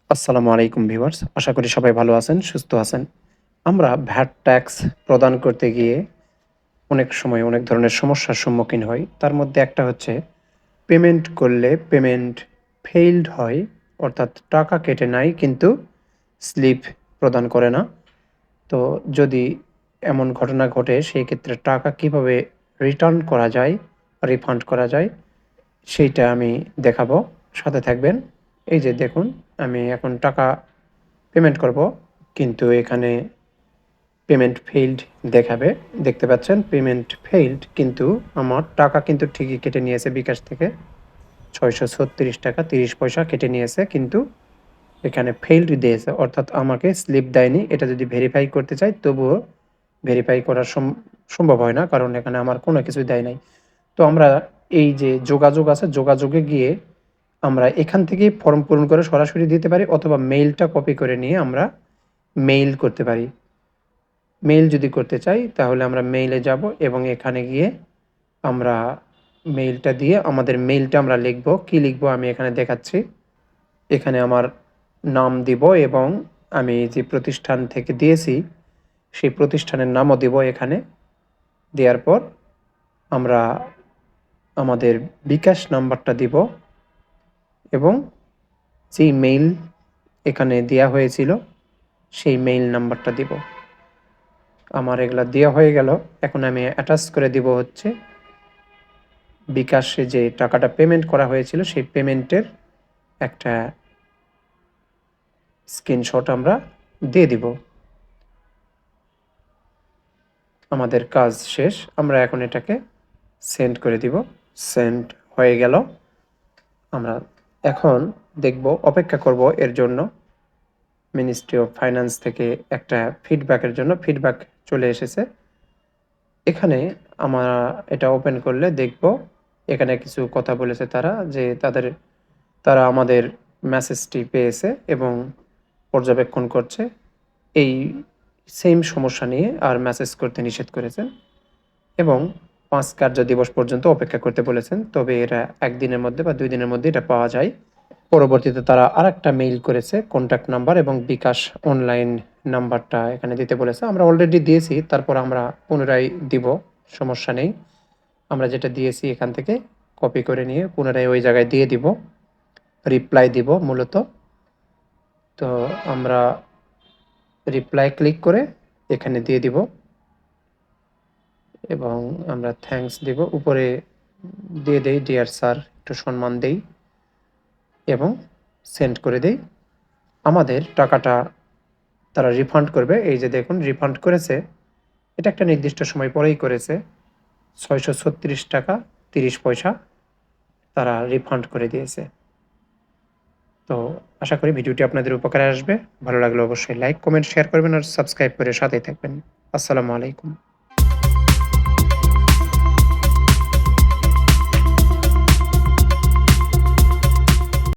আসসালামু আলাইকুম ভিউয়ার্স। আশা করি সবাই ভালো আছেন, সুস্থ আছেন। আমরা ভ্যাট ট্যাক্স প্রদান করতে গিয়ে অনেক সময় অনেক ধরনের সমস্যার সম্মুখীন হই। তার মধ্যে একটা হচ্ছে পেমেন্ট করলে পেমেন্ট ফেইলড হয়, অর্থাৎ টাকা কেটে নেয় কিন্তু স্লিপ প্রদান করে না। তো যদি এমন ঘটনা ঘটে সেই ক্ষেত্রে টাকা কিভাবে রিটার্ন করা যায়, রিফান্ড করা যায় সেইটা আমি দেখাবো। সাথে থাকবেন। এই যে দেখুন, আমি এখন টাকা পেমেন্ট করব, কিন্তু এখানে পেমেন্ট ফেইল্ড দেখাবে। দেখতে পাচ্ছেন পেমেন্ট ফেইল্ড, কিন্তু আমার টাকা কিন্তু ঠিকই কেটে নিয়েছে বিকাশ থেকে। ৳৬৩৬ ৩০ পয়সা কেটে নিয়েছে, কিন্তু এখানে ফেইল্ড দিয়েছে, অর্থাৎ আমাকে স্লিপ দেয়নি। এটা যদি ভেরিফাই করতে চাই তবুও ভেরিফাই করা সম্ভব হয় না, কারণ এখানে আমার কোনো কিছুই দেয় নাই। তো আমরা এই যে যোগাযোগ আছে, যোগাযোগে গিয়ে আমরা এখান থেকেই ফর্ম পূরণ করে সরাসরি দিতে পারি, অথবা মেইলটা কপি করে নিয়ে আমরা মেইল করতে পারি। মেইল যদি করতে চাই তাহলে আমরা মেইলে যাব এবং এখানে গিয়ে আমরা মেইলটা দিয়ে আমাদের মেইলটা আমরা লিখব। কি লিখব আমি এখানে দেখাচ্ছি। এখানে আমার নাম দিব এবং আমি যে প্রতিষ্ঠান থেকে দিয়েছি সেই প্রতিষ্ঠানের নামও দিব এখানে। দেওয়ার পর আমরা আমাদের বিকাশ নাম্বারটা দিব এবং যেই মেইল এখানে দেয়া হয়েছিল সেই মেইল নাম্বারটা দিব। আমার এগুলা দেওয়া হয়ে গেল। এখন আমি অ্যাটাচ করে দিব হচ্ছে বিকাশে যে টাকাটা পেমেন্ট করা হয়েছিল সেই পেমেন্টের একটা স্ক্রিনশট আমরা দিয়ে দিব। আমাদের কাজ শেষ। আমরা এখন এটাকে সেন্ড করে দিব। সেন্ড হয়ে গেল। আমরা এখন দেখব, অপেক্ষা করব এর জন্য। মিনিস্ট্রি অফ ফাইন্যান্স থেকে একটা ফিডব্যাকের জন্য ফিডব্যাক চলে এসেছে। এখানে আমরা এটা ওপেন করলে দেখব এখানে কিছু কথা বলেছে তারা, যে তারা আমাদের মেসেজটি পেয়েছে এবং পর্যবেক্ষণ করছে। এই সেম সমস্যা নিয়ে আর মেসেজ করতে নিষেধ করেছেন এবং ৫ কার্য দিবস পর্যন্ত অপেক্ষা করতে বলেছেন। তবে এটা ১ দিনের মধ্যে বা ২ দিনের মধ্যে এটা পাওয়া যায়। পরবর্তীতে তারা আরেকটা মেইল করেছে, কন্ট্যাক্ট নাম্বার এবং বিকাশ অনলাইন নাম্বারটা এখানে দিতে বলেছে। আমরা অলরেডি দিয়েছি, তারপর আমরা পুনরায় দিব, সমস্যা নেই। আমরা যেটা দিয়েছি এখান থেকে কপি করে নিয়ে পুনরায় ওই জায়গায় দিয়ে দিব, রিপ্লাই দিব মূলত। তো আমরা রিপ্লাই ক্লিক করে এখানে দিয়ে দিব এবং আমরা থ্যাঙ্কস দিব। উপরে দিয়ে দেই ডিয়ার স্যার, একটু সম্মান দেই এবং সেন্ড করে দেই। আমাদের টাকাটা তারা রিফান্ড করবে। এই যে দেখুন রিফান্ড করেছে। এটা একটা নির্দিষ্ট সময় পরেই করেছে। ৳৬৩৬ ৩০ পয়সা তারা রিফান্ড করে দিয়েছে। তো আশা করি ভিডিওটি আপনাদের উপকারে আসবে। ভালো লাগলে অবশ্যই লাইক, কমেন্ট, শেয়ার করবেন আর সাবস্ক্রাইব করে সাথেই থাকবেন। আসসালামু আলাইকুম।